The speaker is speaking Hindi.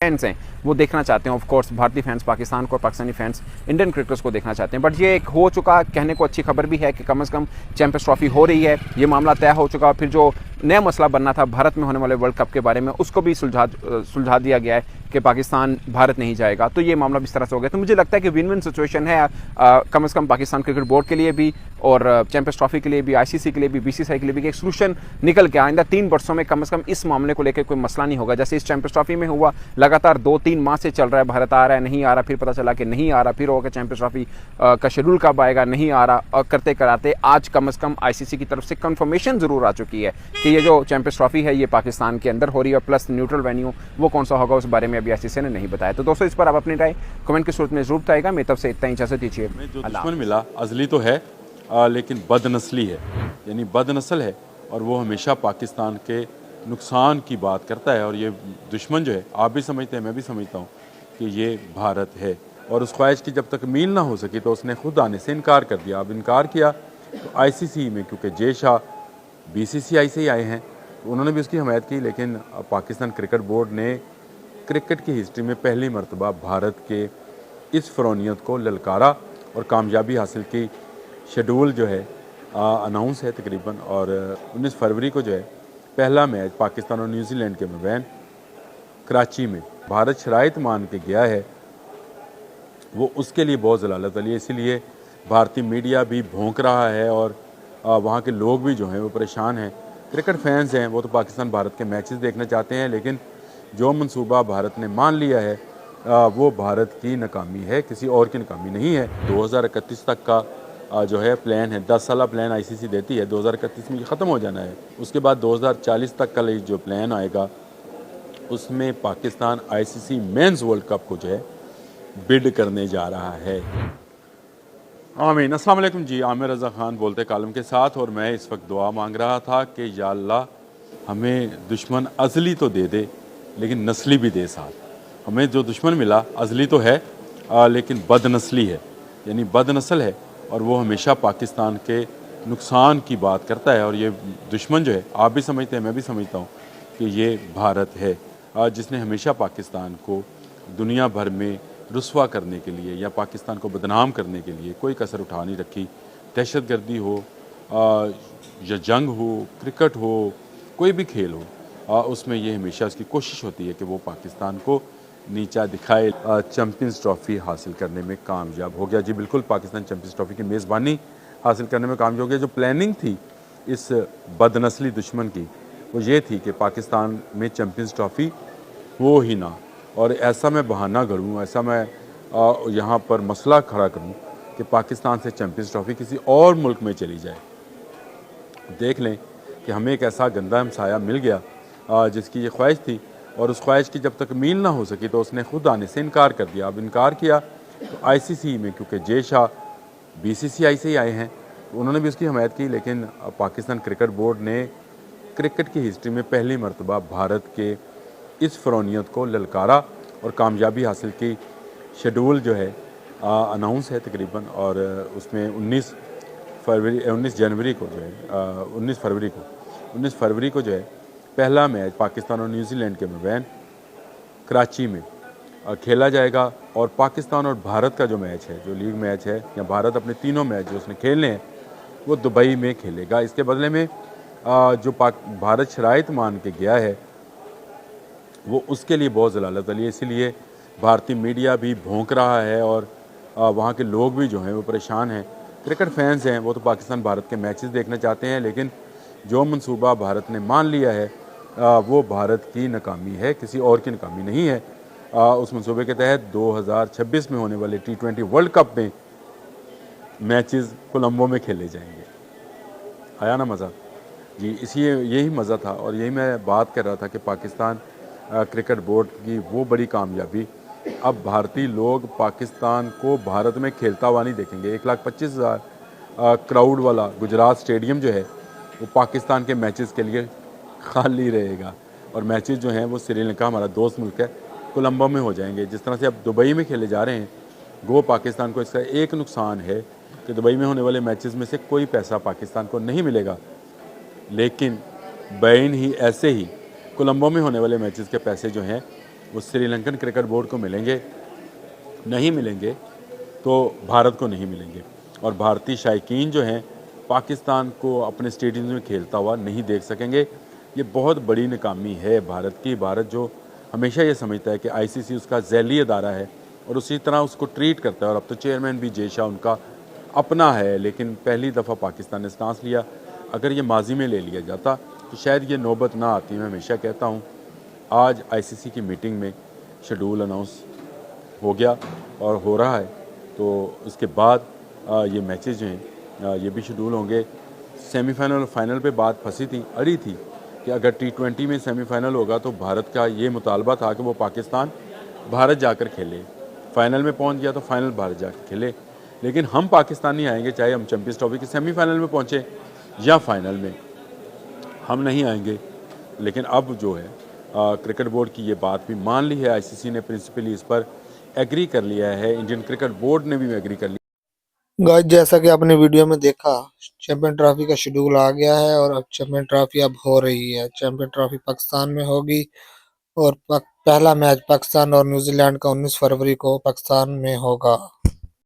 फैंस हैं वो देखना चाहते हैं। ऑफ कोर्स भारतीय फैंस पाकिस्तान को और पाकिस्तानी फैंस इंडियन क्रिकेटर्स को देखना चाहते हैं। बट ये एक हो चुका, कहने को अच्छी खबर भी है कि कम से कम चैंपियंस ट्रॉफी हो रही है, ये मामला तय हो चुका। फिर जो नया मसला बनना था भारत में होने वाले वर्ल्ड कप के बारे में, उसको भी सुलझा दिया गया है कि पाकिस्तान भारत नहीं जाएगा। तो ये मामला भी इस तरह से हो गया। तो मुझे लगता है कि विन विन सिचुएशन है कम से कम पाकिस्तान क्रिकेट बोर्ड के लिए भी और चैंपियंस ट्रॉफी के लिए भी, आईसीसी के लिए भी, बीसीसीआई के लिए भी एक सोल्यूशन निकल के आइंदा 3 वर्षों में कम से कम इस मामले को लेकर कोई मसला नहीं होगा। जैसे इस चैंपियंस ट्रॉफी में हुआ, लगातार 2-3 माह से चल रहा है, भारत आ रहा है, नहीं आ रहा, फिर पता चला कि नहीं आ रहा, फिर होगा चैंपियंस ट्रॉफी का शेड्यूल कब आएगा, नहीं आ रहा, और करते कराते आज कम से कम आईसीसी की तरफ से कंफर्मेशन जरूर आ चुकी है कि ये जो चैंपियंस ट्रॉफी है ये पाकिस्तान के अंदर हो रही है, प्लस न्यूट्रल वेन्यू वो कौन सा होगा उस बारे में अभी आईसीसी ने नहीं बताया। तो दोस्तों इस पर आप अपनी राय कमेंट की सूरत में जरूर बताएगा। मेरी तरफ से इतना ही, इजाजत दीजिए। जो दुश्मन मिला अजली तो है लेकिन बदनस्ली है, यानी बदनस्ल है और वो हमेशा पाकिस्तान के नुकसान की बात करता है। और ये दुश्मन जो है, आप भी समझते हैं, मैं भी समझता हूँ कि ये भारत है। और उस ख्वाहिश की जब तक मील ना हो सकी तो उसने खुद आने से इनकार कर दिया। अब इनकार किया तो आईसीसी में, क्योंकि जे शाह बीसीसीआई से ही आए हैं, तो उन्होंने भी उसकी हमायत की। लेकिन पाकिस्तान क्रिकेट बोर्ड ने क्रिकेट की हिस्ट्री में पहली मरतबा भारत के इस फ़रौनियत को ललकारा और कामयाबी हासिल की। शेड्यूल जो है अनाउंस है तकरीबन, और 19 फरवरी को जो है पहला मैच पाकिस्तान और न्यूजीलैंड के मबैन कराची में भारत शराइत मान के गया है, वो उसके लिए बहुत जलालत वाली है। इसीलिए भारतीय मीडिया भी भौंक रहा है और वहाँ के लोग भी जो हैं वो परेशान हैं। क्रिकेट फैंस हैं वो तो पाकिस्तान भारत के मैचेस देखना चाहते हैं, लेकिन जो मंसूबा भारत ने मान लिया है वो भारत की नाकामी है, किसी और की नाकामी नहीं है। 2031 तक का जो है प्लान है, 10 साल प्लान आईसीसी देती है, 2031 में ये ख़त्म हो जाना है। उसके बाद 2040 तक का जो प्लान आएगा उसमें Pakistan ICC men's world cup को जो है बिड करने जा रहा है। आमीन। अस्सलाम वालेकुम जी, आमिर रज़ा ख़ान बोलते कालम के साथ, और मैं इस वक्त दुआ मांग रहा था कि या अल्लाह हमें दुश्मन अज़ली तो दे दे लेकिन नस्ली भी दे साथ। हमें जो दुश्मन मिला अज़ली तो है लेकिन बदनस्ली है, यानी बदनस्ल है और वो हमेशा पाकिस्तान के नुकसान की बात करता है। और ये दुश्मन जो है, आप भी समझते हैं, मैं भी समझता हूँ कि ये भारत है, जिसने हमेशा पाकिस्तान को दुनिया भर में रुस्वा करने के लिए या पाकिस्तान को बदनाम करने के लिए कोई कसर उठा नहीं रखी। दहशतगर्दी हो या जंग हो, क्रिकेट हो, कोई भी खेल हो, उसमें ये हमेशा उसकी कोशिश होती है कि वो पाकिस्तान को नीचा दिखाए। चैम्पियंस ट्रॉफ़ी हासिल करने में कामयाब हो गया। जी बिल्कुल, पाकिस्तान चैम्पियंस ट्रॉफ़ी की मेज़बानी हासिल करने में कामयाब हो गया। जो प्लानिंग थी इस बदनस्ली दुश्मन की, वो ये थी कि पाकिस्तान में चैम्पियंस ट्रॉफ़ी हो ही ना, और ऐसा मैं बहाना गढ़ूँ, ऐसा मैं यहाँ पर मसला खड़ा करूँ कि पाकिस्तान से चैम्पियंस ट्रॉफ़ी किसी और मुल्क में चली जाए। देख लें कि हमें एक ऐसा गंदा हमसाया मिल गया जिसकी ये ख्वाहिश थी, और उस ख्वाहिश की जब तक मील ना हो सकी तो उसने खुद आने से इनकार कर दिया। अब इनकार किया तो आईसीसी में, क्योंकि जे शाह बीसीसीआई से ही आए हैं, तो उन्होंने भी उसकी हमायत की। लेकिन पाकिस्तान क्रिकेट बोर्ड ने क्रिकेट की हिस्ट्री में पहली मरतबा भारत के इस फ़रौनियत को ललकारा और कामयाबी हासिल की। शेड्यूल जो है अनाउंस है तकरीबन, और उसमें 19 जनवरी को जो है 19 फरवरी को जो है पहला मैच पाकिस्तान और न्यूजीलैंड के मबैन कराची में खेला जाएगा। और पाकिस्तान और भारत का जो मैच है, जो लीग मैच है, या भारत अपने तीनों मैच जो उसने खेलने हैं वो दुबई में खेलेगा। इसके बदले में जो भारत शराइत मान के गया है वो उसके लिए बहुत जलालत वाली है। इसीलिए भारतीय मीडिया भी भौंक रहा है और वहाँ के लोग भी जो हैं वो परेशान हैं। क्रिकेट फैंस हैं वो तो पाकिस्तान भारत के मैचेस देखना चाहते हैं, लेकिन जो मंसूबा भारत ने मान लिया है वो भारत की नाकामी है, किसी और की नाकामी नहीं है। उस मंसूबे के तहत 2026 में होने वाले T20 वर्ल्ड कप में मैचेस कोलंबो में खेले जाएंगे। आया ना मज़ा जी? यही मज़ा था, और यही मैं बात कर रहा था कि पाकिस्तान क्रिकेट बोर्ड की वो बड़ी कामयाबी, अब भारतीय लोग पाकिस्तान को भारत में खेलता हुआ नहीं देखेंगे। 1,25,000 क्राउड वाला गुजरात स्टेडियम जो है वो पाकिस्तान के मैचेस के लिए खाली रहेगा, और मैचेस जो हैं वो श्रीलंका, हमारा दोस्त मुल्क है, कोलंबो में हो जाएंगे। जिस तरह से अब दुबई में खेले जा रहे हैं, वो पाकिस्तान को इसका एक नुकसान है कि दुबई में होने वाले मैचेस में से कोई पैसा पाकिस्तान को नहीं मिलेगा, लेकिन बैन ही ऐसे ही कोलंबो में होने वाले मैचेस के पैसे जो हैं वो श्रीलंकन क्रिकेट बोर्ड को मिलेंगे, नहीं मिलेंगे तो भारत को नहीं मिलेंगे। और भारतीय शायकीन जो हैं पाकिस्तान को अपने स्टेडियम में खेलता हुआ नहीं देख सकेंगे। ये बहुत बड़ी नाकामी है भारत की। भारत जो हमेशा ये समझता है कि आईसीसी उसका झैली अदारा है और उसी तरह उसको ट्रीट करता है। और अब तो चेयरमैन भी जय शाह उनका अपना है, लेकिन पहली दफ़ा पाकिस्तान ने स्टांस लिया। अगर ये माजी में ले लिया जाता तो शायद ये नौबत ना आती। मैं हमेशा कहता हूँ आज आईसीसी की मीटिंग में शेड्यूल अनाउंस हो गया और हो रहा है, तो इसके बाद ये मैचेज जो हैं ये भी शेड्यूल होंगे। सेमीफाइनल और फाइनल पे बात फंसी थी, अड़ी थी कि अगर टी20 में सेमीफाइनल होगा तो भारत का ये मुतालबा था कि वो पाकिस्तान भारत जाकर खेले। फाइनल में पहुंच गया तो फाइनल भारत जाकर खेले, लेकिन हम पाकिस्तान नहीं आएंगे, चाहे हम चैंपियंस ट्रॉफी के सेमीफाइनल में पहुँचे या फाइनल में, हम नहीं आएंगे। लेकिन अब जो है क्रिकेट बोर्ड की ये बात भी मान ली है, आईसीसी ने प्रिंसिपली इस पर एग्री कर लिया है, इंडियन क्रिकेट बोर्ड ने भी एग्री कर लिया। गाइस, जैसा कि आपने वीडियो में देखा, चैंपियन ट्रॉफी का शेड्यूल आ गया है और अब चैंपियन ट्रॉफी अब हो रही है। चैंपियन ट्रॉफी पाकिस्तान में होगी और पहला मैच पाकिस्तान और न्यूजीलैंड का 19 फरवरी को पाकिस्तान में होगा।